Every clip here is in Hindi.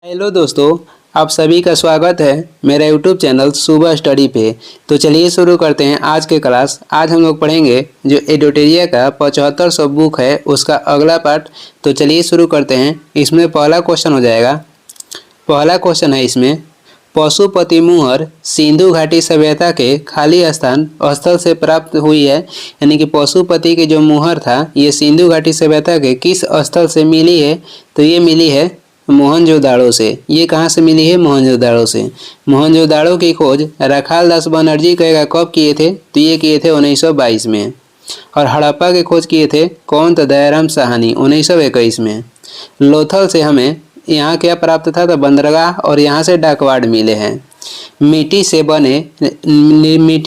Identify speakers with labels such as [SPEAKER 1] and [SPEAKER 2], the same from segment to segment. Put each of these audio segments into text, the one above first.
[SPEAKER 1] हेलो दोस्तों, आप सभी का स्वागत है मेरा यूट्यूब चैनल सुबह स्टडी पे। तो चलिए शुरू करते हैं आज के क्लास। आज हम लोग पढ़ेंगे जो एडोटेरिया का 7500 बुक है उसका अगला पार्ट। तो चलिए शुरू करते हैं। इसमें पहला क्वेश्चन हो जाएगा। पहला क्वेश्चन है इसमें, पशुपति मुहर सिंधु घाटी सभ्यता के खाली स्थान स्थल से प्राप्त हुई है। यानी कि पशुपति की जो मुहर था ये सिंधु घाटी सभ्यता के किस स्थल से मिली है? तो ये मिली है मोहनजोदाड़ो से। ये कहाँ से मिली है? मोहनजोदाड़ो से। मोहनजोदाड़ो की खोज रखाल दास बनर्जी कहेगा कब किए थे? तो ये किए थे 1922 में। और हड़प्पा की खोज किए थे कौन? तो दयाराम साहनी 1921 में। लोथल से हमें यहाँ क्या प्राप्त था? तो बंदरगाह और यहाँ से डाकवाड मिले हैं। मिट्टी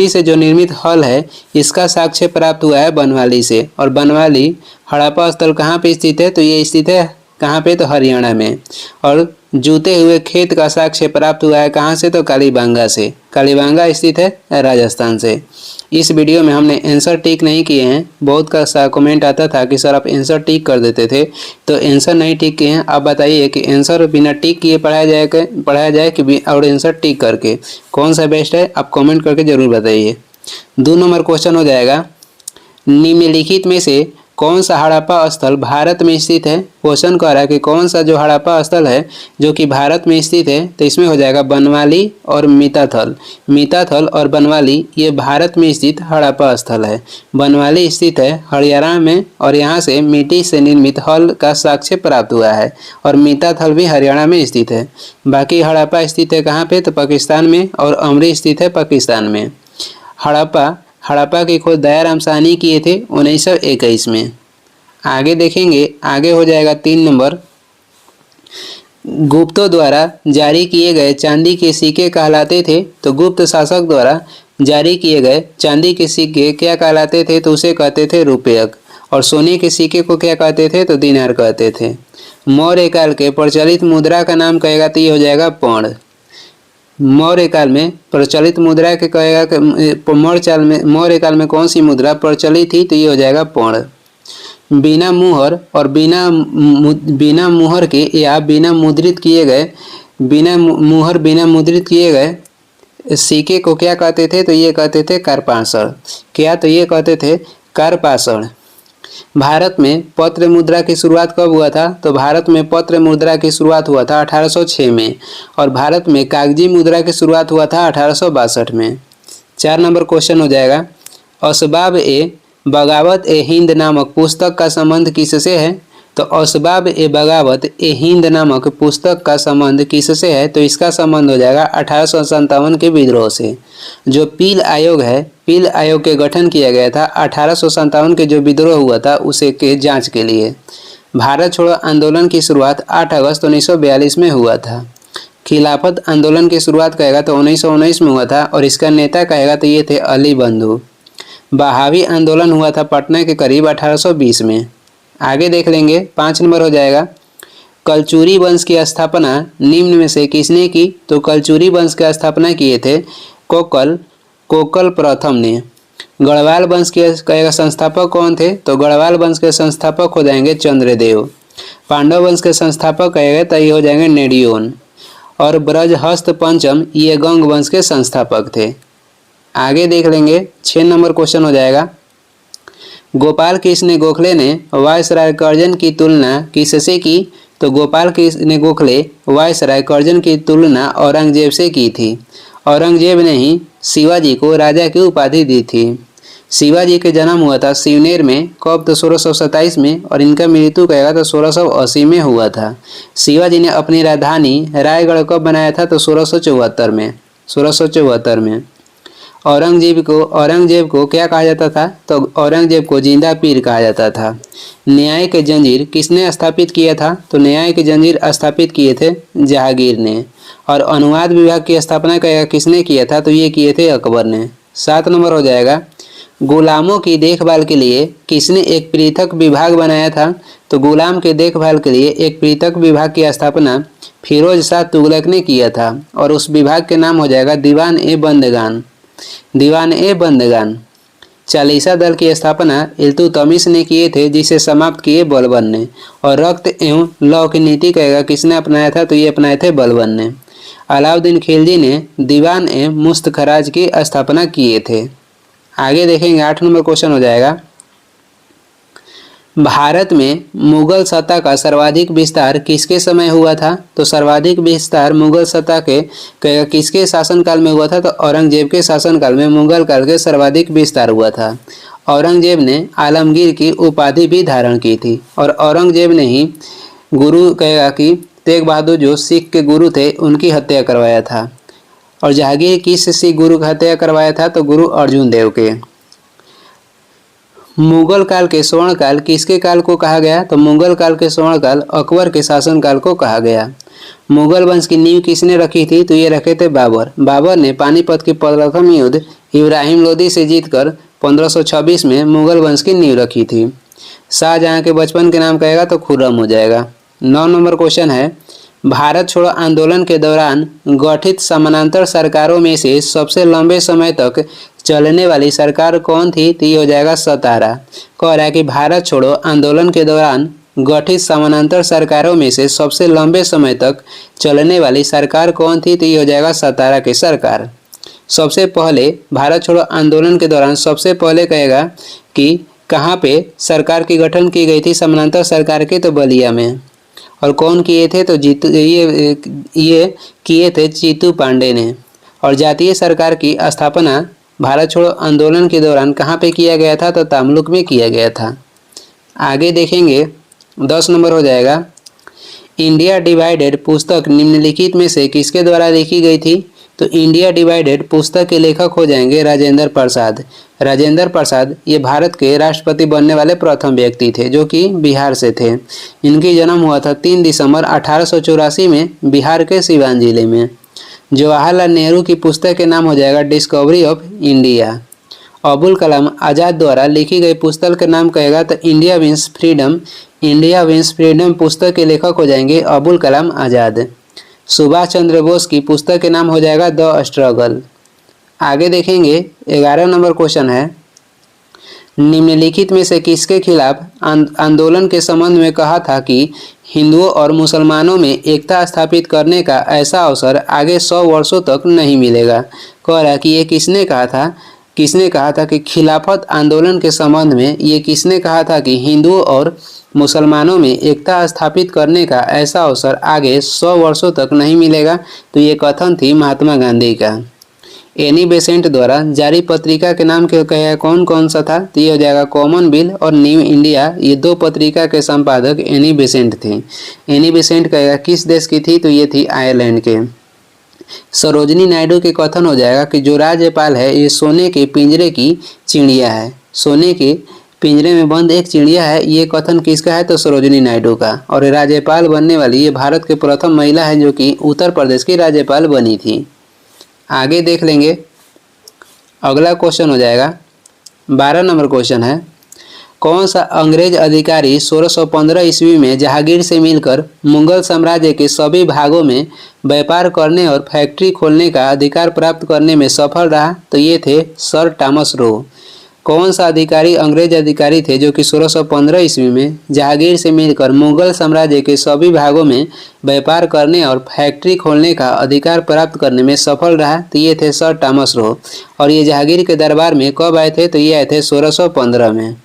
[SPEAKER 1] से जो निर्मित हल है इसका साक्ष्य प्राप्त हुआ है बनवाली से। और बनवाली हड़प्पा स्थल कहाँ पे स्थित है? तो ये स्थित है कहाँ पे? तो हरियाणा में। और जूते हुए खेत का साक्ष्य प्राप्त हुआ है कहाँ से? तो कालीबांगा से। कालीबांगा स्थित है राजस्थान से। इस वीडियो में हमने आंसर टिक नहीं किए हैं। बहुत का सा कमेंट आता था कि सर आप आंसर टिक कर देते थे, तो आंसर नहीं टिक किए हैं। आप बताइए कि आंसर बिना टिक किए पढ़ाया जाए कि और आंसर टिक करके, कौन सा बेस्ट है? आप कमेंट करके ज़रूर बताइए। 2 नंबर क्वेश्चन हो जाएगा, निम्नलिखित में से कौन सा हड़प्पा स्थल भारत में स्थित है? क्वेश्चन कह रहा है कि कौन सा जो हड़प्पा स्थल है जो कि भारत में स्थित है? तो इसमें हो जाएगा बनवाली और मिताथल। मिताथल और बनवाली ये भारत में स्थित हड़प्पा स्थल है। बनवाली स्थित है हरियाणा में और यहाँ से मिट्टी से निर्मित हल का साक्ष्य प्राप्त हुआ है। और मिताथल भी हरियाणा में स्थित है। बाकी हड़प्पा स्थित है कहाँ पे? तो पाकिस्तान में। और अमरी स्थित है पाकिस्तान में। हड़प्पा की खोज दयाराम साहनी किए थे 1921 में। आगे देखेंगे, आगे हो जाएगा 3 नंबर, गुप्तों द्वारा जारी किए गए चांदी के सिक्के कहलाते थे। तो गुप्त शासक द्वारा जारी किए गए चांदी के सिक्के क्या कहलाते थे? तो उसे कहते थे रुपयक। और सोने के सिक्के को क्या कहते थे? तो दिनार कहते थे। मौर्य काल के प्रचलित मुद्रा का नाम कहेगा तो ये हो जाएगा पौंड। मौर्य काल में प्रचलित मुद्रा के कहेगा कि मौर्य काल में कौन सी मुद्रा प्रचलित थी? तो ये हो जाएगा पौंड। बिना मुहर और बिना मुहर के या बिना मुद्रित किए गए सिक्के को क्या कहते थे? तो ये कहते थे करपाषाण। क्या? तो ये कहते थे करपाषाण। भारत में पत्र मुद्रा की शुरुआत कब हुआ था? तो भारत में पत्र मुद्रा की शुरुआत हुआ था 1806 में। और भारत में कागजी मुद्रा की शुरुआत हुआ था 1862 में। 4 नंबर क्वेश्चन हो जाएगा, असबाब ए बगावत ए हिंद नामक पुस्तक का संबंध किससे है? तो असबाब ए बगावत ए हिंद नामक पुस्तक का संबंध किससे है? तो इसका संबंध हो जाएगा 1857 के विद्रोह से। जो पील आयोग है, पील आयोग के गठन किया गया था 1857 के जो विद्रोह हुआ था उसे के जांच के लिए। भारत छोड़ो आंदोलन की शुरुआत 8 अगस्त 1942 में हुआ था। खिलाफत आंदोलन की शुरुआत कहेगा तो 1919 में हुआ था और इसका नेता कहेगा तो ये थे अली बंधु। बहावी आंदोलन हुआ था पटना के करीब 1820 में। आगे देख लेंगे, 5 नंबर हो जाएगा, कलचुरी वंश की स्थापना निम्न में से किसने की? तो कलचुरी वंश की स्थापना किए थे कोकल प्रथम ने। गढ़वाल वंश के संस्थापक कौन थे? तो गढ़वाल वंश के संस्थापक हो जाएंगे चंद्रदेव। पांडव वंश के संस्थापक कहेगा तो ये हो जाएंगे नेडियोन। और ब्रजहस्त पंचम ये गंग वंश के संस्थापक थे। आगे देख लेंगे, 6 नंबर क्वेश्चन हो जाएगा, गोपाल कृष्ण गोखले ने वायसराय कर्जन की तुलना किससे की? तो गोपाल कृष्ण गोखले वायसराय कर्जन की तुलना औरंगजेब से की थी। औरंगजेब ने ही शिवाजी को राजा की उपाधि दी थी। शिवाजी के जन्म हुआ था सिवनेर में कब? तो 1627 में। और इनका मृत्यु कहेगा तो 1680 में हुआ था। शिवाजी ने अपनी राजधानी रायगढ़ कब बनाया था? तो 1674 में। औरंगजेब को क्या कहा जाता था? तो औरंगजेब को जिंदा पीर कहा जाता था। न्याय के जंजीर किसने स्थापित किया था? तो न्याय के जंजीर स्थापित किए थे जहांगीर ने। और अनुवाद विभाग की स्थापना किसने किया था? तो ये किए थे अकबर ने। 7 नंबर हो जाएगा, गुलामों की देखभाल के लिए किसने एक पृथक विभाग बनाया था? तो गुलाम के देखभाल के लिए एक पृथक विभाग की स्थापना फिरोज शाह तुगलक ने किया था। और उस विभाग के नाम हो जाएगा दीवान ए बंदगान। दीवान ए बंदगान। चालीसा दल की स्थापना इल्तुतमिश ने किए थे, जिसे समाप्त किए बलबन ने। और रक्त एवं लौ की नीति कहेगा किसने अपनाया था, तो ये अपनाए थे बलबन ने। अलाउद्दीन खिलजी ने दीवान ए मुस्तखराज की स्थापना किए थे। आगे देखेंगे 8 नंबर क्वेश्चन हो जाएगा, भारत में मुगल सत्ता का सर्वाधिक विस्तार किसके समय हुआ था, तो सर्वाधिक विस्तार मुगल सत्ता के किसके शासनकाल में हुआ था, तो औरंगजेब के शासनकाल में मुगल काल के सर्वाधिक विस्तार हुआ था। औरंगजेब ने आलमगीर की उपाधि भी धारण की थी और औरंगजेब ने ही गुरु कहेगा कि तेग बहादुर जो सिख के गुरु थे उनकी हत्या करवाया था। और जहांगीर किस सिख गुरु की हत्या करवाया था, तो गुरु अर्जुन देव के। मुगल काल के स्वर्ण काल किसके काल को कहा गया, तो मुगल काल के स्वर्ण काल अकबर के शासन काल को कहा गया। मुगल वंश की नींव किसने रखी थी, तो ये रखे थे बाबर। बाबर ने पानीपत की प्रथम युद्ध इब्राहिम लोदी से जीतकर 1526 में मुगल वंश की नींव रखी थी। शाहजहां के बचपन के नाम कहेगा तो खुर्रम हो जाएगा। 9 नंबर क्वेश्चन है, भारत छोड़ो आंदोलन के दौरान गठित समानांतर सरकारों में से सबसे लंबे समय तक चलने वाली सरकार कौन थी, तो ये हो जाएगा सतारा। कह रहा है कि भारत छोड़ो आंदोलन के दौरान गठित समानांतर सरकारों में से सबसे लंबे समय तक चलने वाली सरकार कौन थी, तो ये हो जाएगा सतारा की सरकार। सबसे पहले भारत छोड़ो आंदोलन के दौरान सबसे पहले कहेगा कि कहाँ पे सरकार की गठन की गई थी समानांतर सरकार के, तो बलिया में। और कौन किए थे, तो ये किए थे जीतू पांडे ने। और जातीय सरकार की स्थापना भारत छोड़ो आंदोलन के दौरान कहाँ पे किया गया था, तो तमलुक में किया गया था। आगे देखेंगे 10 नंबर हो जाएगा, इंडिया डिवाइडेड पुस्तक निम्नलिखित में से किसके द्वारा लिखी गई थी, तो इंडिया डिवाइडेड पुस्तक के लेखक हो जाएंगे राजेंद्र प्रसाद। राजेंद्र प्रसाद ये भारत के राष्ट्रपति बनने वाले प्रथम व्यक्ति थे जो कि बिहार से थे। इनकी जन्म हुआ था 3 दिसंबर 1884 में बिहार के सिवान जिले में। जवाहरलाल नेहरू की पुस्तक के नाम हो जाएगा discovery of India. Abul Kalam Azad द्वारा लिखी गई पुस्तक के नाम कहेगा तो India wins freedom. India wins freedom पुस्तक के लेखक हो जाएंगे अबुल कलाम आज़ाद। सुभाष चंद्र बोस की पुस्तक के नाम हो जाएगा द स्ट्रगल। आगे देखेंगे 11 नंबर क्वेश्चन है, निम्नलिखित में से किसके खिलाफ आंदोलन के संबंध में कहा था कि हिंदुओं और मुसलमानों में एकता स्थापित करने का ऐसा अवसर आगे 100 वर्षों तक नहीं मिलेगा। कह रहा है कि ये किसने कहा था कि खिलाफत आंदोलन के संबंध में ये किसने कहा था कि हिंदुओं और मुसलमानों में एकता स्थापित करने का ऐसा अवसर आगे 100 वर्षों तक नहीं मिलेगा, तो ये कथन थी महात्मा गांधी का। एनी बेसेंट द्वारा जारी पत्रिका के नाम क्या कौन सा था, तो ये हो जाएगा कॉमनवेल्थ और न्यू इंडिया। ये 2 पत्रिका के संपादक एनी बेसेंट थे। एनी बेसेंट कहेगा किस देश की थी, तो ये थी आयरलैंड के। सरोजनी नायडू के कथन हो जाएगा कि जो राज्यपाल है ये सोने के पिंजरे की चिड़िया है। सोने के पिंजरे में बंद एक चिड़िया है, ये कथन किसका है, तो सरोजनी नायडू का। और राज्यपाल बनने वाली ये भारत के प्रथम महिला है जो कि उत्तर प्रदेश की राज्यपाल बनी थी। आगे देख लेंगे अगला क्वेश्चन हो जाएगा 12 नंबर क्वेश्चन है, कौन सा अंग्रेज अधिकारी 1615 ईस्वी में जहांगीर से मिलकर मुगल साम्राज्य के सभी भागों में व्यापार करने और फैक्ट्री खोलने का अधिकार प्राप्त करने में सफल रहा, तो ये थे सर थॉमस रो। कौन सा अधिकारी अंग्रेज अधिकारी थे जो कि 1615 ईस्वी में जहांगीर से मिलकर मुगल साम्राज्य के सभी भागों में व्यापार करने और फैक्ट्री खोलने का अधिकार प्राप्त करने में सफल रहा, तो ये थे सर थॉमस रो। और ये जहांगीर के दरबार में कब आए थे, तो ये आए थे 1615 में।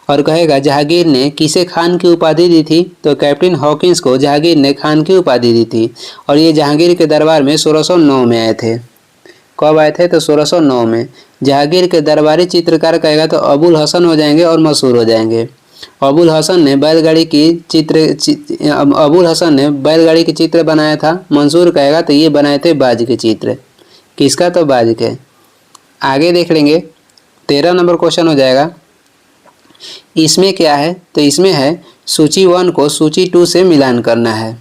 [SPEAKER 1] और कहेगा जहांगीर ने किसे खान की उपाधि दी थी, तो कैप्टन हॉकिंस को जहांगीर ने खान की उपाधि दी थी। और ये जहांगीर के दरबार में 1609 में आए थे। कब आए थे, तो 1609 में। जहांगीर के दरबारी चित्रकार कहेगा तो अबुल हसन हो जाएंगे और मशहूर हो जाएंगे। अबुल हसन ने बैलगाड़ी की चित्र बनाया था। मंसूर कहेगा तो ये बनाए थे बाज के चित्र। किसका, तो बाज के। आगे देख लेंगे 13 नंबर क्वेश्चन हो जाएगा, इसमें क्या है, तो इसमें है सूची 1 को सूची 2 से मिलान करना है।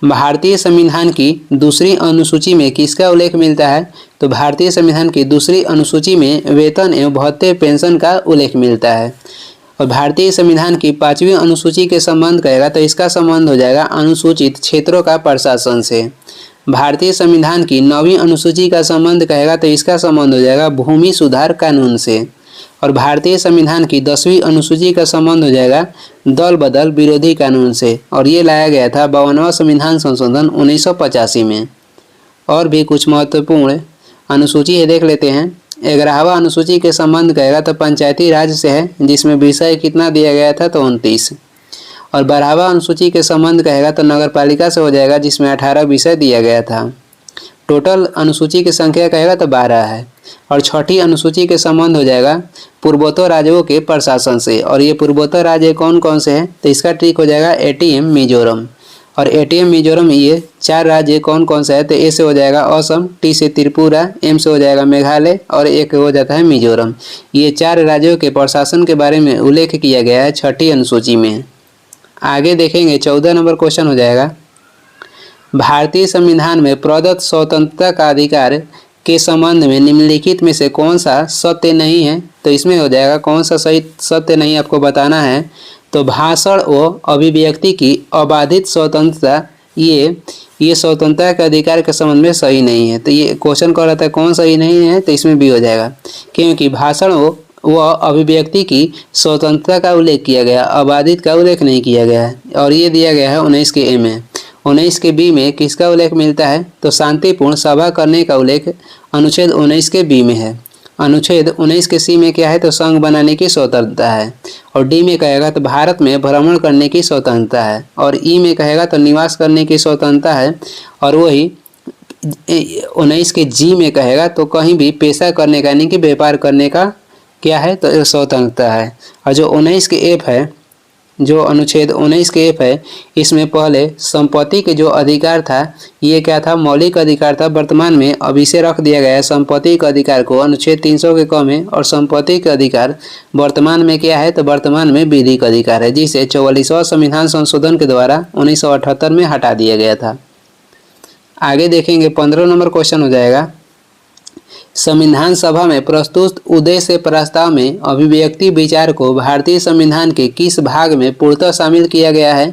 [SPEAKER 1] भारतीय संविधान की दूसरी अनुसूची में किसका उल्लेख मिलता है, तो भारतीय संविधान की दूसरी अनुसूची में वेतन एवं भत्ते पेंशन का उल्लेख मिलता है। और भारतीय संविधान की 5वीं अनुसूची के संबंध कहेगा तो इसका संबंध हो जाएगा अनुसूचित क्षेत्रों का प्रशासन से। भारतीय संविधान की 9वीं अनुसूची का संबंध कहेगा तो इसका संबंध हो जाएगा भूमि सुधार कानून से। और भारतीय संविधान की 10वीं अनुसूची का संबंध हो जाएगा दल बदल विरोधी कानून से, और ये लाया गया था 52वां संविधान संशोधन 1985 में। और भी कुछ महत्वपूर्ण अनुसूची है, देख लेते हैं। 11वां अनुसूची के संबंध कहेगा तो पंचायती राज से है, जिसमें विषय कितना दिया गया था तो 29। और 12वां अनुसूची के संबंध कहेगा तो नगर पालिका से हो जाएगा, जिसमें 18 विषय दिया गया था। टोटल अनुसूची की संख्या कहेगा तो 12 है। और 6ठी अनुसूची के संबंध हो जाएगा पूर्वोत्तर राज्यों के प्रशासन से, और ये पूर्वोत्तर राज्य कौन कौन से हैं तो इसका ट्रिक हो जाएगा एटीएम मिजोरम। और एटीएम मिजोरम ये 4 राज्य कौन कौन सा है तो ए से हो जाएगा असम, टी से त्रिपुरा, एम से हो जाएगा मेघालय और एक हो जाता है मिजोरम। ये 4 राज्यों के प्रशासन के बारे में उल्लेख किया गया है 6ठी अनुसूची में। आगे देखेंगे 14 नंबर क्वेश्चन हो जाएगा, भारतीय संविधान में प्रदत्त स्वतंत्रता का अधिकार के संबंध में निम्नलिखित में से कौन सा सत्य नहीं है तो इसमें हो जाएगा कौन सा सही सत्य नहीं आपको बताना है। तो भाषण व अभिव्यक्ति की अबाधित स्वतंत्रता ये स्वतंत्रता के अधिकार के संबंध में सही नहीं है। तो ये क्वेश्चन कह रहा था कौन सही नहीं है तो इसमें भी हो जाएगा, क्योंकि भाषण व अभिव्यक्ति की स्वतंत्रता का उल्लेख किया गया, अबाधित का उल्लेख नहीं किया गया है। और ये दिया गया है 19 के ए में। 19 के बी में किसका उल्लेख मिलता है तो शांतिपूर्ण सभा करने का उल्लेख अनुच्छेद 19 के बी में है। अनुच्छेद 19 के सी में क्या है तो संघ बनाने की स्वतंत्रता है। और डी में कहेगा तो भारत में भ्रमण करने की स्वतंत्रता है। और ई में कहेगा तो निवास करने की स्वतंत्रता है। और वही 19 के जी में कहेगा तो कहीं भी पेशा करने का यानी कि व्यापार करने का क्या है तो स्वतंत्रता है। और जो 19 के एफ है, जो अनुच्छेद 19 के एफ है, इसमें पहले संपत्ति के जो अधिकार था ये क्या था मौलिक अधिकार था, वर्तमान में अब इसे रख दिया गया है संपत्ति के अधिकार को अनुच्छेद 300 के क में। और संपत्ति के अधिकार वर्तमान में क्या है तो वर्तमान में विधिक अधिकार है, जिसे 44वां संविधान संशोधन के द्वारा 1978 में हटा दिया गया था। आगे देखेंगे 15 नंबर क्वेश्चन हो जाएगा, संविधान सभा में प्रस्तुत उद्देश्य प्रस्ताव में अभिव्यक्ति विचार को भारतीय संविधान के किस भाग में पूर्णतः शामिल किया गया है।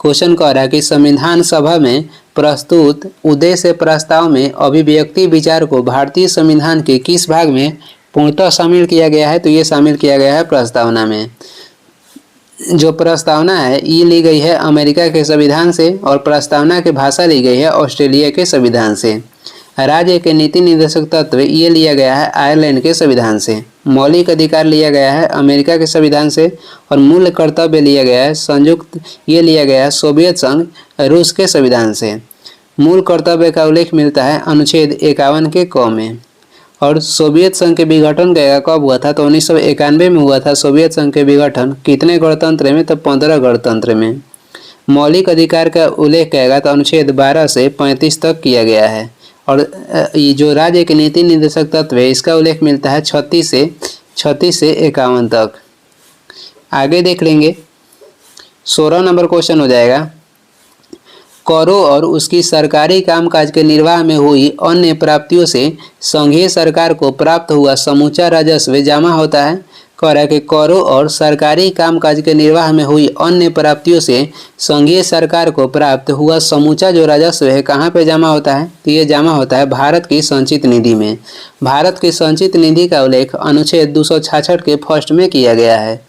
[SPEAKER 1] क्वेश्चन कह रहा है कि संविधान सभा में प्रस्तुत उद्देश्य प्रस्ताव में अभिव्यक्ति विचार को भारतीय संविधान के किस भाग में पूर्णतः शामिल किया गया है तो ये शामिल किया गया है प्रस्तावना में। जो प्रस्तावना है ये ली गई है अमेरिका के संविधान से, और प्रस्तावना की भाषा ली गई है ऑस्ट्रेलिया के संविधान से। राज्य के नीति निर्देशक तत्व ये लिया गया है आयरलैंड के संविधान से। मौलिक अधिकार लिया गया है अमेरिका के संविधान से। और मूल कर्तव्य लिया गया है संयुक्त ये लिया गया है सोवियत संघ रूस के संविधान से। मूल कर्तव्य का उल्लेख मिलता है अनुच्छेद 51 के क में। और सोवियत संघ के विघटन कब हुआ था तो 1991 में हुआ था सोवियत संघ के विघटन। कितने गणतंत्र में तो 15 गणतंत्र में। मौलिक अधिकार का उल्लेख कहेगा तो अनुच्छेद 12 से 35 तक किया गया है। और ये जो राज्य के नीति निर्देशक तत्व है इसका उल्लेख मिलता है 36 से 51 तक। आगे देख लेंगे 16 नंबर क्वेश्चन हो जाएगा, करों और उसकी सरकारी कामकाज के निर्वाह में हुई अन्य प्राप्तियों से संघीय सरकार को प्राप्त हुआ समूचा राजस्व जमा होता है। कह रहा है कि करों और सरकारी कामकाज के निर्वाह में हुई अन्य प्राप्तियों से संघीय सरकार को प्राप्त हुआ समूचा जो राजस्व है कहाँ पे जमा होता है तो ये जमा होता है भारत की संचित निधि में। भारत की संचित निधि का उल्लेख अनुच्छेद 266 के फर्स्ट में किया गया है।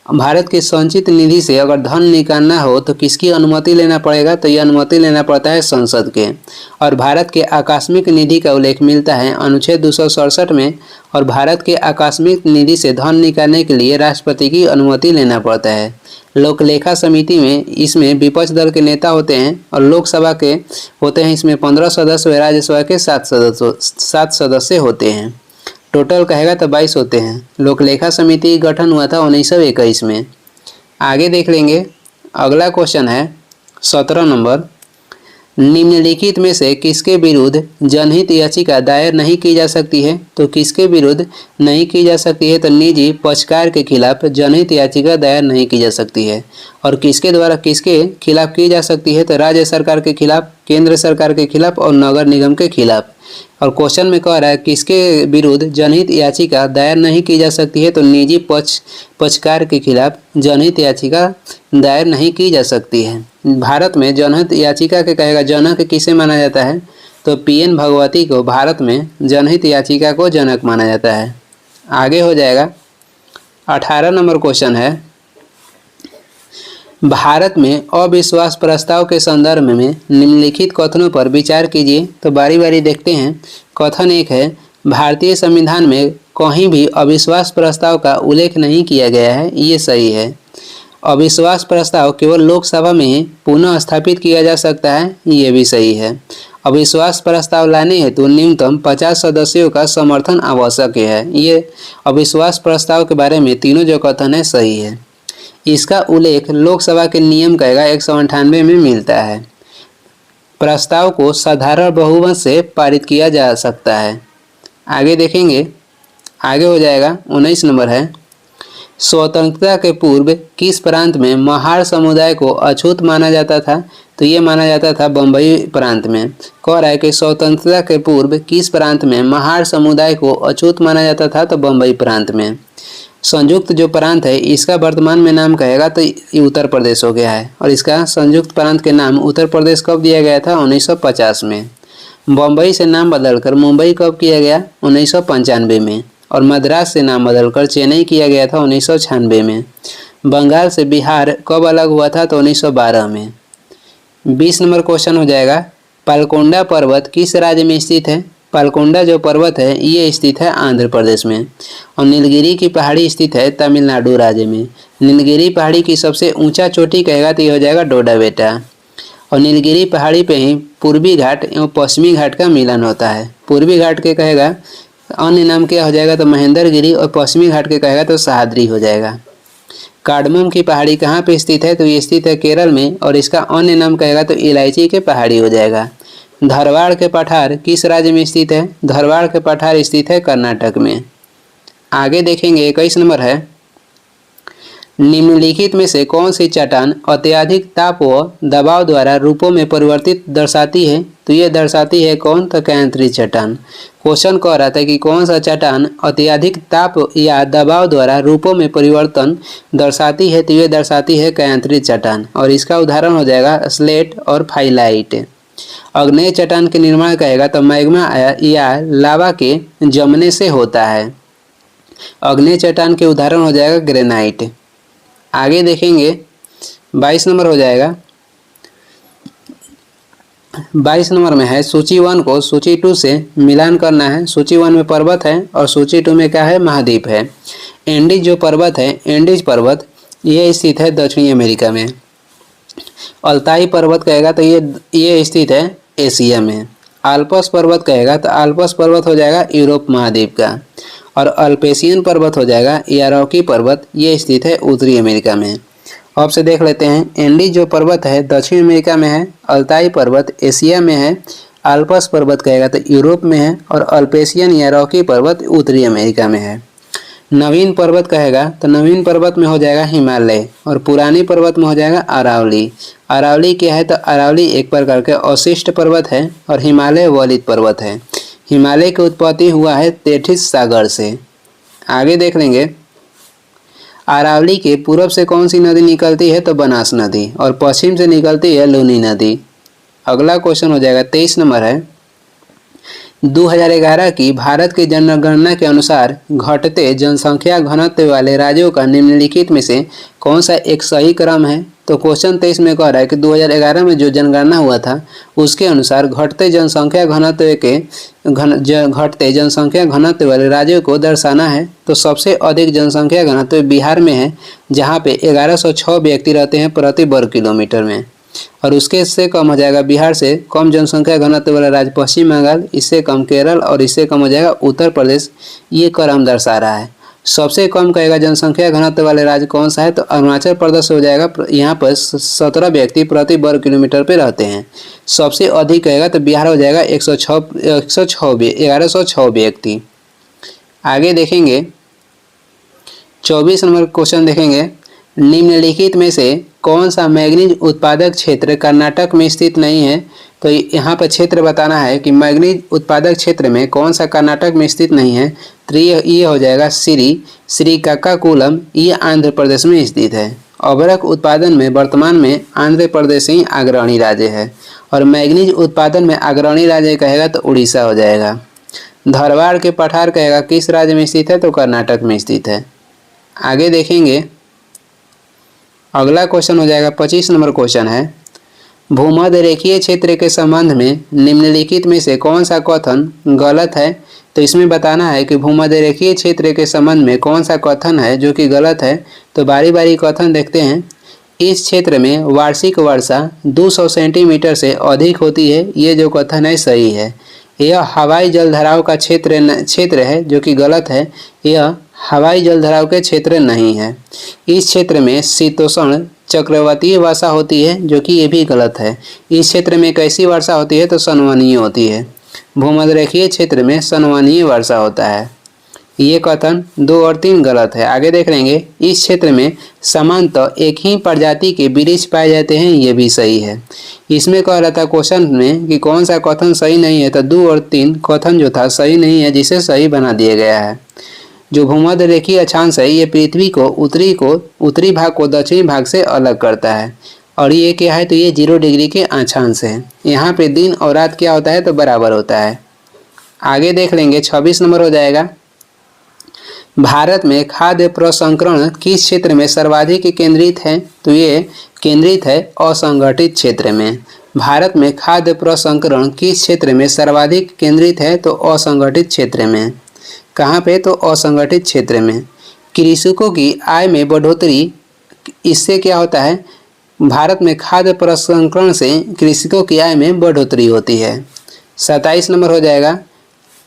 [SPEAKER 1] भारत की संचित निधि से अगर धन निकालना हो तो किसकी अनुमति लेना पड़ेगा तो ये अनुमति लेना पड़ता है संसद के। और भारत के आकस्मिक निधि का उल्लेख मिलता है अनुच्छेद 267 में। और भारत के आकस्मिक निधि से धन निकालने के लिए राष्ट्रपति की अनुमति लेना पड़ता है। लोक लेखा समिति में इसमें विपक्ष दल के नेता होते हैं, और लोकसभा के होते हैं इसमें 15 सदस्य, राज्यसभा के 7 सदस्य होते हैं। टोटल कहेगा तो 22 होते हैं। लोक लेखा समिति गठन हुआ था 1921 में। आगे देख लेंगे अगला क्वेश्चन है 17 नंबर, निम्नलिखित में से किसके विरुद्ध जनहित याचिका दायर नहीं की जा सकती है तो किसके विरुद्ध नहीं की जा सकती है तो निजी पक्षकार के खिलाफ जनहित याचिका दायर नहीं की जा सकती है। और किसके द्वारा किसके खिलाफ की जा सकती है तो राज्य सरकार के खिलाफ, केंद्र सरकार के खिलाफ और नगर निगम के खिलाफ। और क्वेश्चन में कह रहा है किसके विरुद्ध जनहित याचिका दायर नहीं की जा सकती है तो निजी पक्षकार के खिलाफ जनहित याचिका दायर नहीं की जा सकती है। भारत में जनहित याचिका के कहेगा जनक किसे माना जाता है तो पीएन भगवती को भारत में जनहित याचिका को जनक माना जाता है। आगे हो जाएगा 18 नंबर क्वेश्चन है, भारत में अविश्वास प्रस्ताव के संदर्भ में निम्नलिखित कथनों पर विचार कीजिए। तो बारी बारी देखते हैं। कथन एक है, भारतीय संविधान में कहीं भी अविश्वास प्रस्ताव का उल्लेख नहीं किया गया है। ये सही है। अविश्वास प्रस्ताव केवल लोकसभा में ही पुनः स्थापित किया जा सकता है। ये भी सही है। अविश्वास प्रस्ताव लाने हेतु न्यूनतम 50 सदस्यों का समर्थन आवश्यक है। ये अविश्वास प्रस्ताव के बारे में तीनों जो कथन है सही है। इसका उल्लेख लोकसभा के नियम कहेगा 198 में मिलता है। प्रस्ताव को साधारण बहुमत से पारित किया जा सकता है। आगे देखेंगे, आगे हो जाएगा 19 नंबर है, स्वतंत्रता के पूर्व किस प्रांत में महार समुदाय को अछूत माना जाता था? तो ये माना जाता था बम्बई प्रांत में। कह रहा है कि स्वतंत्रता के पूर्व किस प्रांत में महार समुदाय को अछूत माना जाता था? तो बम्बई प्रांत में। संयुक्त जो प्रांत है इसका वर्तमान में नाम कहेगा तो ये उत्तर प्रदेश हो गया है, और इसका संयुक्त प्रांत के नाम उत्तर प्रदेश कब दिया गया था? 1950 में। बम्बई से नाम बदलकर मुंबई कब किया गया? 1995 में। और मद्रास से नाम बदलकर चेन्नई किया गया था 1996 में। बंगाल से बिहार कब अलग हुआ था? तो 1912 में। 20 नंबर क्वेश्चन हो जाएगा, पालकोंडा पर्वत किस राज्य में स्थित है? पालकोंडा जो पर्वत है ये स्थित है आंध्र प्रदेश में। और नीलगिरी की पहाड़ी स्थित है तमिलनाडु राज्य में। नीलगिरी पहाड़ी की सबसे ऊंचा चोटी कहेगा तो ये हो जाएगा डोडा बेटा। और नीलगिरी पहाड़ी पे ही पूर्वी घाट एवं पश्चिमी घाट का मिलन होता है। पूर्वी घाट के कहेगा अन्य नाम क्या हो जाएगा? तो महेंद्रगिरी, और पश्चिमी घाट के कहेगा तो सह्याद्री हो जाएगा। कार्डमम की पहाड़ी कहाँ पे स्थित है? तो ये स्थित है केरल में, और इसका अन्य नाम कहेगा तो इलायची के पहाड़ी हो जाएगा। धारवाड़ के पठार किस राज्य में स्थित है? धारवाड़ के पठार स्थित है कर्नाटक में। आगे देखेंगे 21 नंबर है, निम्नलिखित में से कौन सी चट्टान अत्यधिक ताप व दबाव द्वारा रूपों में परिवर्तित दर्शाती है? तो ये दर्शाती है कौन? तो कैंथरी चट्टान। क्वेश्चन कह रहा था कि कौन सा चट्टान अत्यधिक ताप या दबाव द्वारा रूपों में परिवर्तन दर्शाती है? तो ये दर्शाती है कैंथरी चट्टान, और इसका उदाहरण हो जाएगा स्लेट और फाइलाइट। अग्नेय चट्टान के निर्माण कहेगा तो मैग्मा या लावा के जमने से होता है। अग्नेय चट्टान के उदाहरण हो जाएगा ग्रेनाइट। आगे देखेंगे 22 नंबर हो जाएगा। 22 नंबर में है, सूची 1 को सूची 2 से मिलान करना है। सूची 1 में पर्वत है और सूची 2 में क्या है? महाद्वीप है। एंडीज जो पर्वत है, एंडीज पर्वत ये स्थित है दक्षिणी अमेरिका में। अल्ताई पर्वत कहेगा तो ये स्थित है एशिया में। आल्पस पर्वत कहेगा तो आल्पस पर्वत हो जाएगा यूरोप महाद्वीप का। और अल्पेशियन पर्वत हो जाएगा या रॉकी पर्वत, ये स्थित है उत्तरी अमेरिका में। अब से देख लेते हैं, एंडीज जो पर्वत है दक्षिण अमेरिका में है, अल्ताई पर्वत एशिया में है, आल्पस पर्वत कहेगा तो यूरोप में है, और अल्पेशियन या रॉकी पर्वत उत्तरी अमेरिका में है। नवीन पर्वत कहेगा तो नवीन पर्वत में हो जाएगा हिमालय, और पुरानी पर्वत में हो जाएगा अरावली। अरावली क्या है? तो अरावली एक प्रकार के अवशिष्ट पर्वत है, और हिमालय वलित पर्वत है। हिमालय की उत्पत्ति हुआ है तेथिस सागर से। आगे देख लेंगे, अरावली के पूर्व से कौन सी नदी निकलती है? तो बनास नदी, और पश्चिम से निकलती है लूनी नदी। अगला क्वेश्चन हो जाएगा 23 नंबर है, 2011 की भारत की जनगणना के अनुसार घटते जनसंख्या घनत्व वाले राज्यों का निम्नलिखित में से कौन सा एक सही क्रम है? तो क्वेश्चन 23 में कह रहा है कि 2011 में जो जनगणना हुआ था उसके अनुसार घटते जनसंख्या घनत्व वाले राज्यों को दर्शाना है। तो सबसे अधिक जनसंख्या घनत्व बिहार में है, जहाँ पे 1106 व्यक्ति रहते हैं प्रति वर्ग किलोमीटर में। और उसके से कम हो जाएगा बिहार से कम जनसंख्या घनत्व वाला राज्य पश्चिम बंगाल, इससे कम केरल, और इससे कम हो जाएगा उत्तर प्रदेश। ये क्रम दर्शा रहा है। सबसे कम कहेगा जनसंख्या घनत्व वाले राज्य कौन सा है? तो अरुणाचल प्रदेश हो जाएगा। यहाँ पर 17 व्यक्ति प्रति वर्ग किलोमीटर पे रहते हैं। सबसे अधिक कहेगा तो बिहार हो जाएगा 1106 व्यक्ति। आगे देखेंगे 24 नंबर क्वेश्चन देखेंगे, निम्नलिखित में से कौन सा मैग्नीज उत्पादक क्षेत्र कर्नाटक में स्थित नहीं है? तो यहाँ पर क्षेत्र बताना है कि मैग्नीज उत्पादक क्षेत्र में कौन सा कर्नाटक में स्थित नहीं है। तो ये हो जाएगा श्रीकाकुलम, ये आंध्र प्रदेश में स्थित है। अभ्रक उत्पादन में वर्तमान में आंध्र प्रदेश ही अग्रणी राज्य है, और मैग्नीज उत्पादन में अग्रणी राज्य कहेगा तो उड़ीसा हो जाएगा। धारवाड़ के पठार कहेगा किस राज्य में स्थित है? तो कर्नाटक में स्थित है। आगे देखेंगे, अगला क्वेश्चन हो जाएगा 25 नंबर क्वेश्चन है, भूमध्य रेखीय क्षेत्र के संबंध में निम्नलिखित में से कौन सा कथन गलत है। तो इसमें बताना है कि भूमध्य रेखीय क्षेत्र के संबंध में कौन सा कथन है जो कि गलत है। तो बारी बारी कथन देखते हैं। इस क्षेत्र में वार्षिक वर्षा 200 सेंटीमीटर से अधिक होती है, ये जो कथन है सही है। यह हवाई जलधाराओं का क्षेत्र है जो कि गलत है, यह हवाई जलधाराओं के क्षेत्र नहीं है। इस क्षेत्र में शीतोष्ण चक्रवातीय वर्षा होती है जो कि ये भी गलत है। इस क्षेत्र में कैसी वर्षा होती है तो संवहनीय होती है। भूमध्य रेखीय क्षेत्र में संवहनीय वर्षा होता है। ये कथन 2 और 3 गलत है। आगे देख लेंगे, इस क्षेत्र में सामान्यतः एक ही प्रजाति के वृक्ष पाए जाते हैं, ये भी सही है। इसमें कह रहा था क्वेश्चन में कि कौन सा कथन सही नहीं है, तो 2 और 3 कथन जो था सही नहीं है, जिसे सही बना दिया गया है। जो भूमध्य रेखीय अक्षांश है ये पृथ्वी को उत्तरी भाग को दक्षिणी भाग से अलग करता है, और ये क्या है तो ये 0 डिग्री के अक्षांश है। यहाँ पे दिन और रात क्या होता है तो बराबर होता है। आगे देख लेंगे, 26 नंबर हो जाएगा, भारत में खाद्य प्रसंस्करण किस क्षेत्र में सर्वाधिक केंद्रित है। तो ये केंद्रित है असंगठित क्षेत्र में। भारत में खाद्य प्रसंस्करण किस क्षेत्र में सर्वाधिक केंद्रित है तो असंगठित क्षेत्र में। कहाँ पे तो असंगठित क्षेत्र में। कृषकों की आय में बढ़ोतरी, इससे क्या होता है, भारत में खाद्य प्रसंस्करण से कृषकों की आय में बढ़ोतरी होती है। 27 नंबर हो जाएगा,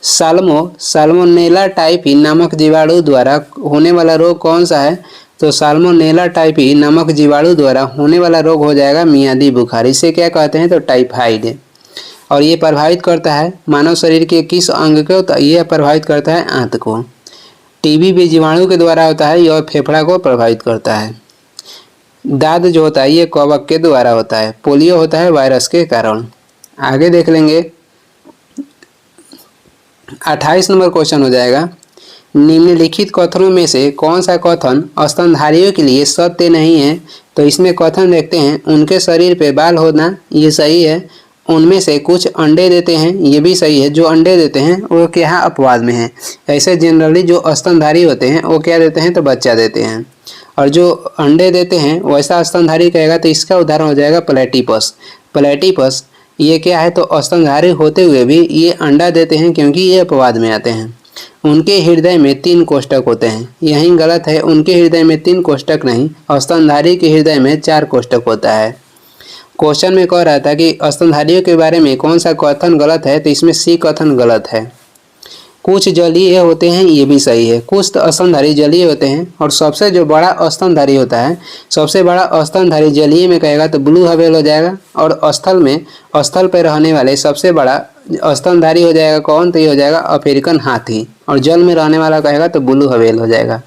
[SPEAKER 1] साल्मोनेला टाइफी नामक जीवाणु द्वारा होने वाला रोग कौन सा है। तो साल्मोनेला टाइफी नामक जीवाणु द्वारा होने वाला रोग हो जाएगा मियादी बुखार। इसे क्या कहते हैं तो टाइफाइड। और ये प्रभावित करता है मानव शरीर के किस अंग को, तो यह प्रभावित करता है आंत को। टीबी भी जीवाणु के द्वारा होता है, यह फेफड़ा को प्रभावित करता है। दाद जो होता है ये कवक के द्वारा होता है। पोलियो होता है वायरस के कारण। आगे देख लेंगे, 28 नंबर क्वेश्चन हो जाएगा, निम्नलिखित कथनों में से कौन सा कथन स्तनधारियों के लिए सत्य नहीं है। तो इसमें कथन देखते हैं, उनके शरीर पे बाल होना ये सही है, उनमें से कुछ अंडे देते हैं ये भी सही है। जो अंडे देते हैं वो क्या अपवाद में है। ऐसे जनरली जो स्तनधारी होते हैं वो क्या देते हैं तो बच्चा देते हैं, और जो अंडे देते हैं वैसा स्तनधारी कहेगा तो इसका उदाहरण हो जाएगा प्लेटिपस। प्लेटिपस ये क्या है तो स्तनधारी होते हुए भी ये अंडा देते हैं क्योंकि ये अपवाद में आते हैं। उनके हृदय में 3 कोष्ठक होते हैं, यही गलत है। उनके हृदय में 3 कोष्ठक नहीं, स्तनधारी के हृदय में 4 कोष्ठक होता है। क्वेश्चन में कह रहा था कि स्तनधारियों के बारे में कौन सा कथन गलत है, तो इसमें सी कथन गलत है। कुछ जलीय होते हैं ये भी सही है। कुछ तो स्तनधारी जलीय होते हैं, और सबसे जो बड़ा स्तनधारी होता है, सबसे बड़ा स्तनधारी जलीय में कहेगा तो ब्लू व्हेल हो जाएगा। और स्थल पर रहने वाले सबसे बड़ा स्तनधारी हो जाएगा कौन, तो ये हो जाएगा अफ्रीकन हाथी। और जल में रहने वाला कहेगा तो ब्लू व्हेल हो जाएगा।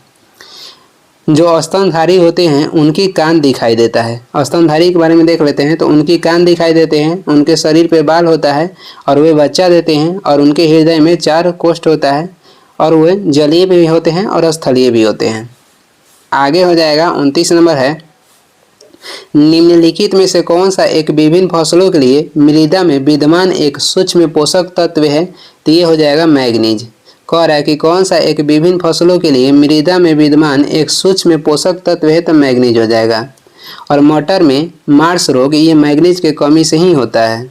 [SPEAKER 1] जो स्तनधारी होते हैं उनकी कान दिखाई देता है। स्तनधारी के बारे में देख लेते हैं तो उनकी कान दिखाई देते हैं, उनके शरीर पे बाल होता है, और वे बच्चा देते हैं, और उनके हृदय में 4 कोष्ठ होता है, और वे जलीय भी होते हैं और स्थलीय भी होते हैं। आगे हो जाएगा 29 नंबर है, निम्नलिखित में से कौन सा एक विभिन्न फसलों के लिए मृदा में विद्यमान एक सूक्ष्म पोषक तत्व है। तो ये हो जाएगा मैग्नीज। कह रहा है कि कौन सा एक विभिन्न फसलों के लिए मृदा में विद्यमान एक सूक्ष्म पोषक तत्व है, तो मैग्नीज हो जाएगा। और मटर में मार्स रोग ये मैग्नीज के कमी से ही होता है।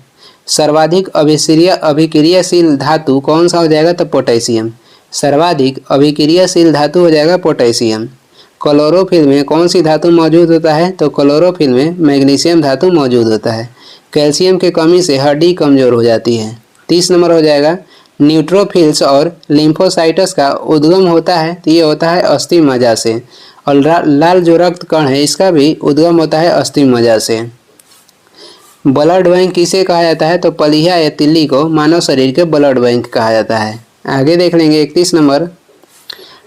[SPEAKER 1] सर्वाधिक अभिक्रियाशील धातु कौन सा हो जाएगा, तो पोटेशियम। सर्वाधिक अभिक्रियाशील धातु हो जाएगा पोटेशियम। क्लोरोफिल में कौन सी धातु मौजूद होता है, तो क्लोरोफिल में मैग्नीशियम धातु मौजूद होता है। कैल्शियम की कमी से हड्डी कमजोर हो जाती है। 30 नंबर हो जाएगा, न्यूट्रोफिल्स और लिम्फोसाइट्स का उद्गम होता है, तो ये होता है अस्थि मज्जा से। और लाल जो रक्त कण है इसका भी उद्गम होता है अस्थि मज्जा से। ब्लड बैंक किसे कहा जाता है, तो पलिया या तिल्ली को मानव शरीर के ब्लड बैंक कहा जाता है। आगे देख लेंगे 31 नंबर,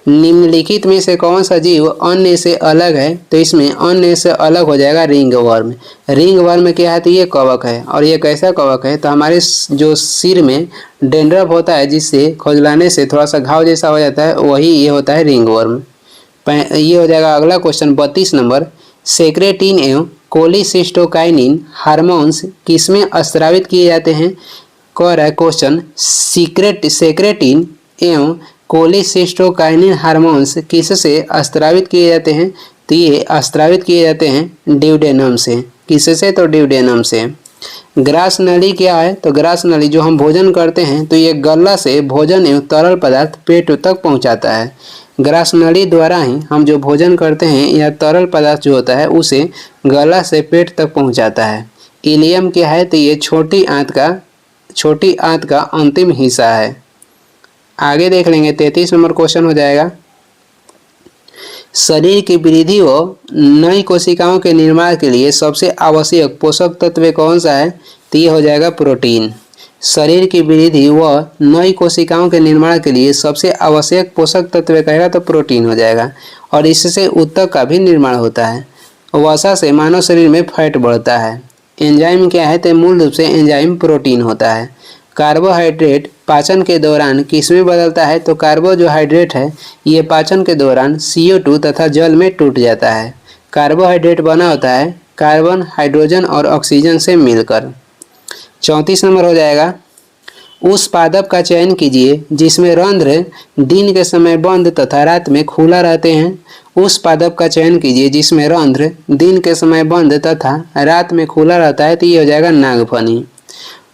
[SPEAKER 1] निम्नलिखित में से कौन सा जीव अन्य से अलग है। तो इसमें अन्य से अलग हो जाएगा रिंग वर्म। रिंग वर्म क्या है, तो ये कवक है। और ये कैसा कवक है, तो हमारे जो सिर में डेंड्रफ होता है जिससे खुजलाने से थोड़ा सा घाव जैसा हो जाता है, वही ये होता है रिंग वर्म। ये हो जाएगा अगला क्वेश्चन 32 नंबर, सेक्रेटिन एवं कोलिसिस्टोकाइनिन हार्मोन्स किसमें स्रावित किए जाते हैं। कह रहा है क्वेश्चन, सेक्रेटिन एवं कोलिसिस्टोकाइनिन हार्मोन्स किससे स्त्रावित किए जाते हैं? तो ये स्त्रावित किए जाते हैं ड्यूडेनम से। किससे? तो ड्यूडेनम से। ग्रास नली क्या है? तो ग्रास नली जो हम भोजन करते हैं तो ये गला से भोजन एवं तरल पदार्थ पेट तक पहुंचाता है। ग्रास नली द्वारा ही हम जो भोजन करते हैं या तरल पदार्थ जो होता है उसे गला से पेट तक पहुंचाता है। इलियम क्या है? तो ये छोटी आंत का अंतिम हिस्सा है। आगे देख लेंगे 33 नंबर क्वेश्चन हो जाएगा। शरीर की वृद्धि व नई कोशिकाओं के निर्माण के लिए सबसे आवश्यक पोषक तत्व कौन सा है? तो ये हो जाएगा प्रोटीन। शरीर की वृद्धि व नई कोशिकाओं के निर्माण के लिए सबसे आवश्यक पोषक तत्व कहेगा तो प्रोटीन हो जाएगा। और इससे ऊतक का भी निर्माण होता है। वसा से मानव शरीर में फैट बढ़ता है। एंजाइम क्या है? तो मूल रूप से एंजाइम प्रोटीन होता है। कार्बोहाइड्रेट पाचन के दौरान किसमें बदलता है? तो कार्बोहाइड्रेट है ये पाचन के दौरान CO2 तथा जल में टूट जाता है। कार्बोहाइड्रेट बना होता है कार्बन, हाइड्रोजन और ऑक्सीजन से मिलकर। 34 नंबर हो जाएगा। उस पादप का चयन कीजिए जिसमें रंध्र दिन के समय बंद तथा रात में खुला रहते हैं। उस पादप का चयन कीजिए जिसमें रंध्र दिन के समय बंद तथा रात में खुला रहता है। तो ये हो जाएगा नागफनी।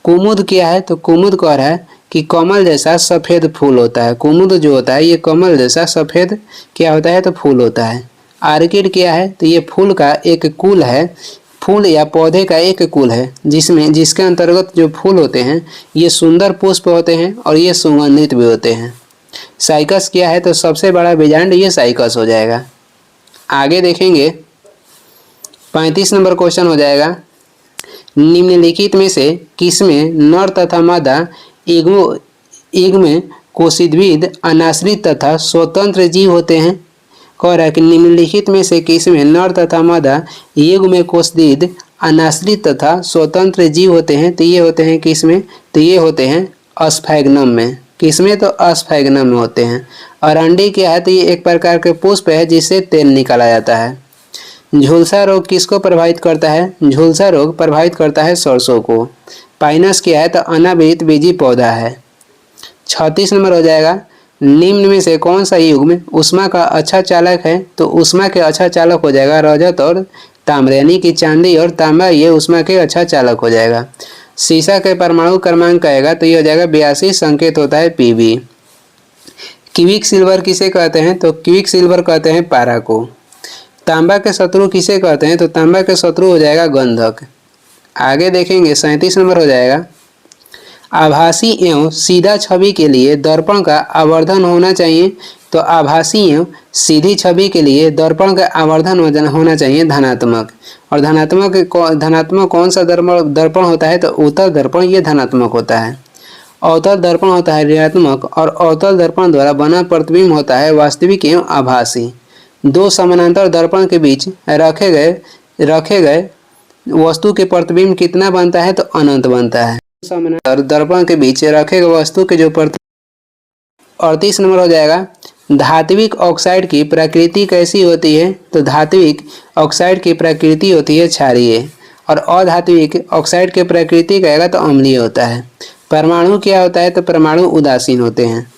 [SPEAKER 1] कुमुद क्या है? तो कुमुद कह रहा है कि कमल जैसा सफ़ेद फूल होता है। कुमुद जो होता है ये कमल जैसा सफ़ेद क्या होता है? तो फूल होता है। आर्किड क्या है? तो ये फूल का एक कुल है, फूल या पौधे का एक कुल है जिसके अंतर्गत जो फूल होते हैं ये सुंदर पुष्प होते हैं और ये सुगंधित भी होते हैं। साइकस क्या है? तो सबसे बड़ा बीजांड ये साइकस हो जाएगा। आगे देखेंगे 35 नंबर क्वेश्चन हो जाएगा। निम्नलिखित में से किसमें नर तथा मादा युग्म कोशिद्विद अनाश्रित तथा स्वतंत्र जीव होते हैं? कह रहा है कि निम्नलिखित में से किसमें नर तथा मादा युग्म कोशिद्विद अनाश्रित तथा स्वतंत्र जीव होते हैं? तो ये होते हैं किसमें? तो ये होते हैं स्फैग्नम में। किसमें? तो स्फैग्नम में होते हैं। और अंडी क्या है? तो ये एक प्रकार के पुष्प है जिससे तेल निकाला जाता है। झुलसा रोग किसको प्रभावित करता है? झुलसा रोग प्रभावित करता है सरसों को। पाइनस क्या है? तो अनावृत बीजी पौधा है। 36 नंबर हो जाएगा। निम्न में से कौन सा युग्म ऊष्मा का अच्छा चालक है? तो ऊष्मा के अच्छा चालक हो जाएगा रजत और ताम्र, यानी कि चांदी और तांबा ये ऊष्मा के अच्छा चालक हो जाएगा। सीसा के परमाणु क्रमांक कहेगा तो ये हो जाएगा 82, संकेत होता है Pb। क्विक सिल्वर किसे कहते हैं? तो क्विक सिल्वर कहते हैं पारा को। तांबा के शत्रु किसे कहते हैं? तो तांबा के शत्रु हो जाएगा गंधक। आगे देखेंगे 37 नंबर हो जाएगा। आभासी एवं सीधा छवि के लिए दर्पण का आवर्धन होना चाहिए। तो आभासी एवं सीधी छवि के लिए दर्पण का आवर्धन होना चाहिए धनात्मक। और धनात्मक कौन सा दर्पण होता है? तो उत्तल दर्पण ये धनात्मक होता है। अवतल दर्पण होता है ऋणात्मक और अवतल दर्पण द्वारा बना प्रतिबिंब होता है वास्तविक एवं आभासी। दो समानांतर दर्पण के बीच रखे गए वस्तु के प्रतिबिंब कितना बनता है? तो अनंत बनता है। समानांतर दर्पण के बीच रखे गए वस्तु के जो 38 नंबर हो जाएगा। धात्विक ऑक्साइड की प्रकृति कैसी होती है? तो धात्विक ऑक्साइड की प्रकृति होती है क्षारीय और अधात्विक ऑक्साइड की प्रकृति कहेगा तो अम्लीय होता है। परमाणु क्या होता है? तो परमाणु उदासीन होते हैं।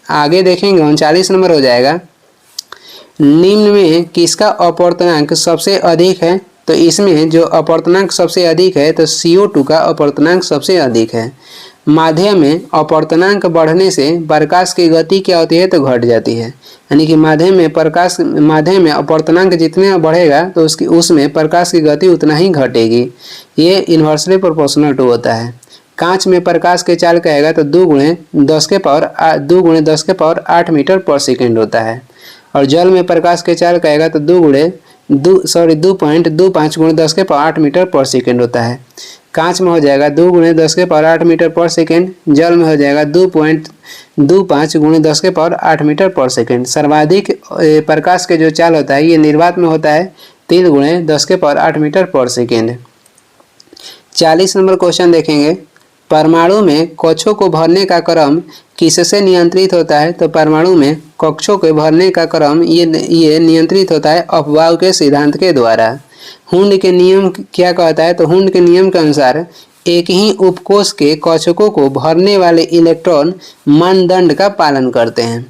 [SPEAKER 1] आगे देखेंगे 39 नंबर हो जाएगा। निम्न में किसका अपवर्तनांक सबसे अधिक है? तो इसमें जो अपवर्तनांक सबसे अधिक है तो CO2 का अपवर्तनांक सबसे अधिक है। माध्यम में अपवर्तनांक बढ़ने से प्रकाश की गति क्या होती है? तो घट जाती है, यानी कि माध्यम में अपवर्तनांक जितना बढ़ेगा तो उसमें प्रकाश की गति उतना ही घटेगी। ये इन्वर्सली प्रोपोर्शनल टू होता है। कांच में प्रकाश के चाल कहेगा तो 2 × 10 के पावर 8 मीटर पर सेकेंड होता है। और जल में प्रकाश के चाल कहेगा तो 2.25 × 10 के पावर 8 मीटर पर सेकेंड होता है। कांच में हो जाएगा 2 × 10 के पावर 8 मीटर पर सेकेंड, जल में हो जाएगा 2.25 × 10 के पावर 8 मीटर पर सेकेंड। सर्वाधिक प्रकाश के जो चाल होता है ये निर्वात में होता है 3 × 10 के पावर 8 मीटर पर सेकेंड। 40 नंबर क्वेश्चन देखेंगे। परमाणु में कक्षों को भरने का क्रम किससे नियंत्रित होता है? तो परमाणु में कक्षों के भरने का क्रम ये नियंत्रित होता है अपवाह के सिद्धांत के द्वारा। हुंड के नियम क्या कहता है? तो हुंड के नियम के अनुसार एक ही उपकोष के कक्षकों को भरने वाले इलेक्ट्रॉन मानदंड का पालन करते हैं।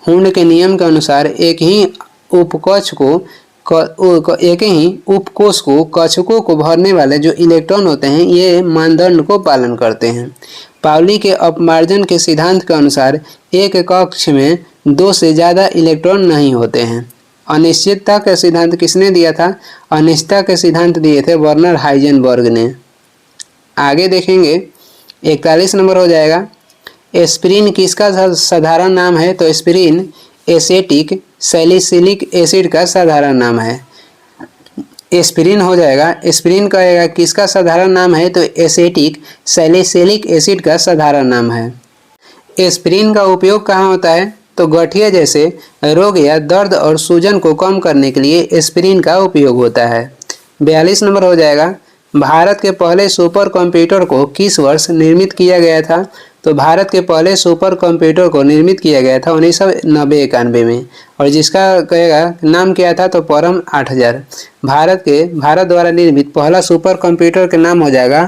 [SPEAKER 1] हुंड के नियम के अनुसार एक ही उपकोष को कक्षकों को भरने वाले जो इलेक्ट्रॉन होते हैं ये मानदंड को पालन करते हैं। पाउली के अपमार्जन के सिद्धांत के अनुसार एक कक्ष में 2 से ज़्यादा इलेक्ट्रॉन नहीं होते हैं। अनिश्चितता का सिद्धांत किसने दिया था? अनिश्चितता के सिद्धांत दिए थे वर्नर हाइजेनबर्ग ने। आगे देखेंगे 41 नंबर हो जाएगा। एस्पिरिन किसका साधारण नाम है? तो एस्पिरिन एसेटिक सैलिसिलिक एसिड का साधारण नाम है। एस्पिरिन हो जाएगा। एस्पिरिन कहेगा किसका साधारण नाम है? तो एसेटिक सैलिसिलिक एसिड का साधारण नाम है। एस्पिरिन का उपयोग कहाँ होता है? तो गठिया जैसे रोग या दर्द और सूजन को कम करने के लिए एस्पिरिन का उपयोग होता है। 42 नंबर हो जाएगा। भारत के पहले सुपर कंप्यूटर को किस वर्ष निर्मित किया गया था? तो भारत के पहले सुपर कंप्यूटर को निर्मित किया गया था 1990-91 में, और जिसका कहेगा नाम क्या था? तो परम 8000। भारत द्वारा निर्मित पहला सुपर कंप्यूटर का नाम हो जाएगा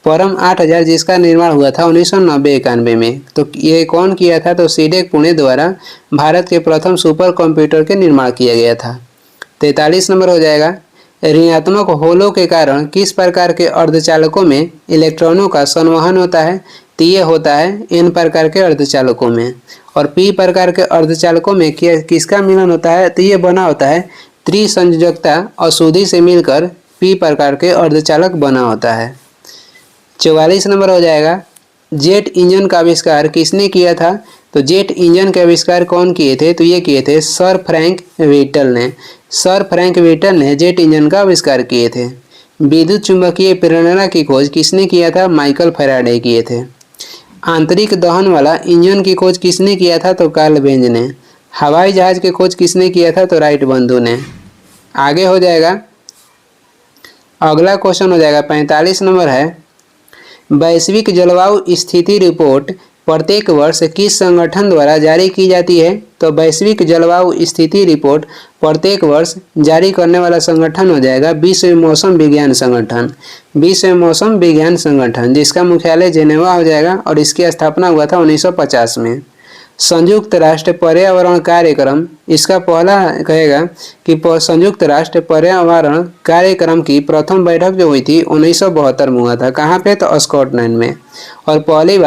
[SPEAKER 1] परम 8000, जिसका निर्माण हुआ था 1990-91 में। तो ये कौन किया था? तो सीडेक पुणे द्वारा भारत के प्रथम सुपर कंप्यूटर के निर्माण किया गया था। 43 नंबर हो जाएगा। ऋणात्मक होलों के कारण किस प्रकार के अर्धचालकों में इलेक्ट्रॉनों का संवहन होता है? तो ये होता है एन प्रकार के अर्धचालकों में। और पी प्रकार के अर्धचालकों में किसका मिलन होता है? तो ये बना होता है त्रिसंयोजकता अशुद्धि से मिलकर पी प्रकार के अर्धचालक बना होता है। 44 नंबर हो जाएगा। जेट इंजन का आविष्कार किसने किया था? तो जेट इंजन के आविष्कार कौन किए थे? तो ये किए थे सर फ्रैंक व्हिटल ने। सर फ्रैंक व्हिटल ने जेट इंजन का आविष्कार किए थे। विद्युत चुंबकीय प्रेरणा की खोज किसने किया था? माइकल फैराडे किए थे। आंतरिक दहन वाला इंजन की खोज किसने किया था? तो कार्ल बेंज ने। हवाई जहाज की खोज किसने किया था? तो राइट बंधु ने। आगे हो जाएगा, अगला क्वेश्चन हो जाएगा 45 नंबर है। वैश्विक जलवायु स्थिति रिपोर्ट प्रत्येक वर्ष किस संगठन द्वारा जारी की जाती है? तो वैश्विक जलवायु स्थिति रिपोर्ट प्रत्येक वर्ष जारी करने वाला संगठन हो जाएगा विश्व मौसम विज्ञान संगठन। विश्व मौसम विज्ञान संगठन, जिसका मुख्यालय जेनेवा हो जाएगा, और इसकी स्थापना हुआ था 1950 में। संयुक्त राष्ट्र पर्यावरण कार्यक्रम, इसका पहला कहेगा कि संयुक्त राष्ट्र पर्यावरण कार्यक्रम की प्रथम बैठक जो हुई थी 1972 में हुआ था। कहाँ पे? तो स्कॉटलैंड में। और पहली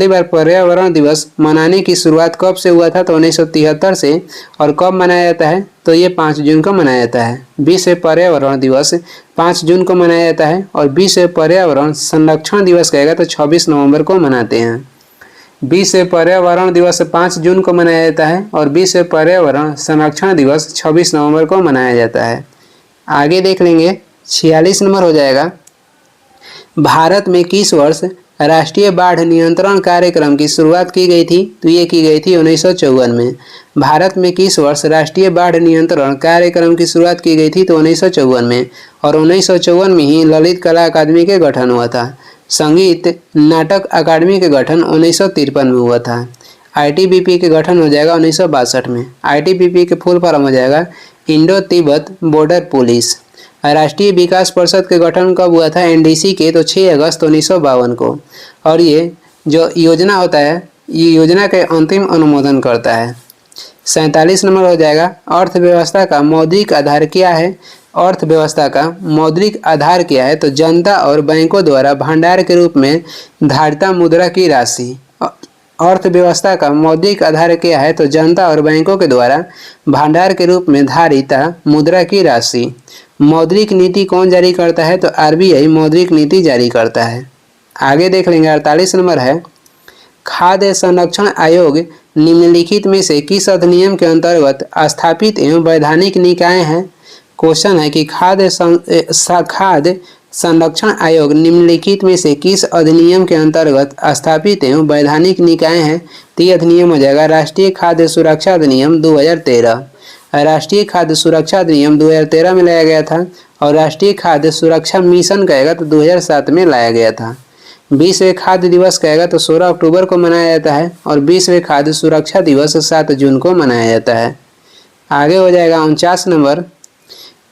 [SPEAKER 1] बार पर्यावरण दिवस मनाने की शुरुआत कब से हुआ था? तो 1973 से। और कब मनाया जाता है? तो ये 5 जून को मनाया जाता है। विश्व पर्यावरण दिवस 5 जून को मनाया जाता है। और विश्व पर्यावरण संरक्षण दिवस कहेगा तो 26 नवंबर को मनाते हैं। विश्व पर्यावरण दिवस 5 जून को मनाया जाता है और विश्व पर्यावरण संरक्षण दिवस 26 नवंबर को मनाया जाता है। आगे देख लेंगे 46 नंबर हो जाएगा। भारत में किस वर्ष राष्ट्रीय बाढ़ नियंत्रण कार्यक्रम की शुरुआत की गई थी? तो ये की गई थी 1954 में। भारत में किस वर्ष राष्ट्रीय बाढ़ नियंत्रण कार्यक्रम की शुरुआत की गई थी? तो 1954 में। और 1954 में ही ललित कला अकादमी के गठन हुआ था। संगीत नाटक अकादमी के गठन 1953 में हुआ था। ITBP के गठन हो जाएगा 1962 में। ITBP के फुल फॉर्म हो जाएगा इंडो तिब्बत बॉर्डर पुलिस। राष्ट्रीय विकास परिषद के गठन कब हुआ था? NDC के तो 6 अगस्त 1952 को। और ये जो योजना होता है, ये योजना के अंतिम अनुमोदन करता है। 47 नंबर हो जाएगा। अर्थव्यवस्था का मौद्रिक आधार क्या है? अर्थव्यवस्था का मौद्रिक आधार क्या है? तो जनता और बैंकों द्वारा भंडार के रूप में धारिता मुद्रा की राशि। अर्थव्यवस्था का मौद्रिक आधार क्या है? तो जनता और बैंकों के द्वारा भंडार के रूप में धारिता मुद्रा की राशि। मौद्रिक नीति कौन जारी करता है? तो RBI मौद्रिक नीति जारी करता है। आगे देख लेंगे 48 नंबर है। खाद्य संरक्षण आयोग निम्नलिखित में से किस अधिनियम के अंतर्गत स्थापित एवं वैधानिक निकाय है? क्वेश्चन है कि खाद्य संरक्षण आयोग निम्नलिखित में से किस अधिनियम के अंतर्गत स्थापित एवं वैधानिक निकाय है? तो यह अधिनियम हो जाएगा राष्ट्रीय खाद्य सुरक्षा अधिनियम 2013। राष्ट्रीय खाद्य सुरक्षा अधिनियम 2013 में लाया गया था। और राष्ट्रीय खाद्य सुरक्षा मिशन कहेगा तो 2007 में लाया गया था। विश्व खाद्य दिवस कहेगा तो 16 अक्टूबर को मनाया जाता है। और विश्व खाद्य सुरक्षा दिवस 7 जून को मनाया जाता है। आगे हो जाएगा 49 नंबर।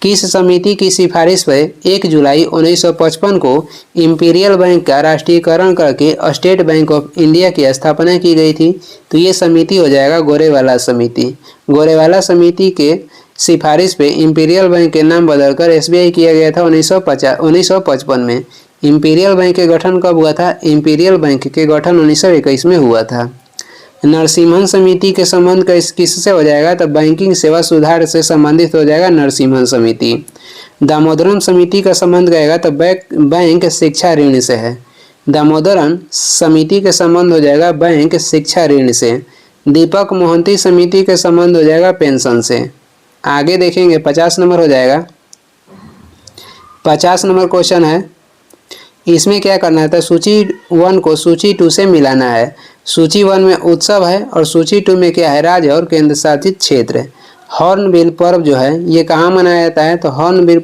[SPEAKER 1] किस समिति की सिफारिश पर 1 जुलाई 1955 को इंपीरियल बैंक का राष्ट्रीयकरण करके स्टेट बैंक ऑफ इंडिया की स्थापना की गई थी? तो ये समिति हो जाएगा गोरेवाला समिति। गोरेवाला समिति के सिफारिश पे इंपीरियल बैंक के नाम बदलकर एसबीआई किया गया था 1955 में। इंपीरियल बैंक के गठन कब हुआ था? इंपीरियल बैंक के गठन 1921 में हुआ था। नरसिम्हन समिति के संबंध किससे हो जाएगा? तो बैंकिंग सेवा सुधार से संबंधित हो जाएगा नरसिम्हन समिति। दामोदरन समिति का संबंध रहेगा तो बैंक शिक्षा ऋण से है। दामोदरन समिति के संबंध हो जाएगा बैंक शिक्षा ऋण से। दीपक मोहंती समिति के संबंध हो जाएगा पेंशन से। आगे देखेंगे 50 नंबर हो जाएगा। 50 नंबर क्वेश्चन है, इसमें क्या करना है? तो सूची 1 को सूची 2 से मिलाना है। सूची 1 में उत्सव है और सूची 2 में क्या है? राज्य और केंद्र शासित क्षेत्र है। हॉर्नबिल पर्व जो है ये कहाँ मनाया जाता है? तो हॉर्नबिल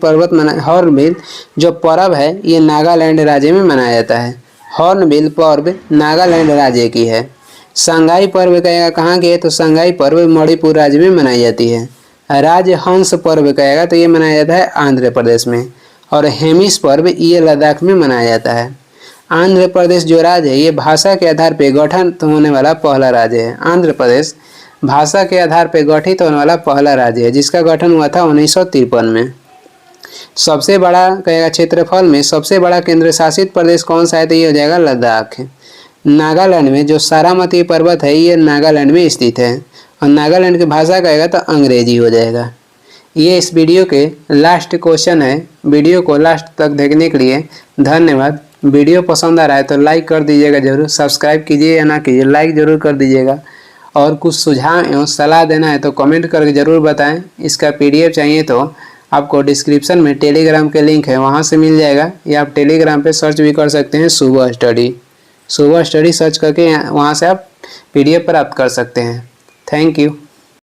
[SPEAKER 1] जो पर्व है ये नागालैंड राज्य में मनाया जाता है। हॉर्नबिल पर्व नागालैंड राज्य की है। संगाई पर्व कहेगा कहाँ की है? तो संगाई पर्व मणिपुर राज्य में मनाई जाती है। राजहंस पर्व कहेगा तो ये मनाया जाता है आंध्र प्रदेश में। और हेमिस पर्व ये लद्दाख में मनाया जाता है। आंध्र प्रदेश जो राज्य है ये भाषा के आधार पर गठन होने वाला पहला राज्य है। आंध्र प्रदेश भाषा के आधार पर गठित होने वाला पहला राज्य है जिसका गठन हुआ था 1953 में। सबसे बड़ा कहेगा क्षेत्रफल में सबसे बड़ा केंद्र शासित प्रदेश कौन सा है? तो ये हो जाएगा लद्दाख। नागालैंड में जो सारामती पर्वत है ये नागालैंड में स्थित है और नागालैंड की भाषा कहेगा तो अंग्रेजी हो जाएगा। ये इस वीडियो के लास्ट क्वेश्चन है। वीडियो को लास्ट तक देखने के लिए धन्यवाद। वीडियो पसंद आ रहा है तो लाइक कर दीजिएगा जरूर। सब्सक्राइब कीजिए या ना कीजिए, लाइक जरूर कर दीजिएगा। और कुछ सुझाव एवं सलाह देना है तो कमेंट करके ज़रूर बताएं। इसका पीडीएफ चाहिए तो आपको डिस्क्रिप्शन में टेलीग्राम के लिंक है वहाँ से मिल जाएगा, या आप टेलीग्राम पे सर्च भी कर सकते हैं सुबह स्टडी सर्च करके वहाँ से आप पीडीएफ प्राप्त कर सकते हैं। Thank you.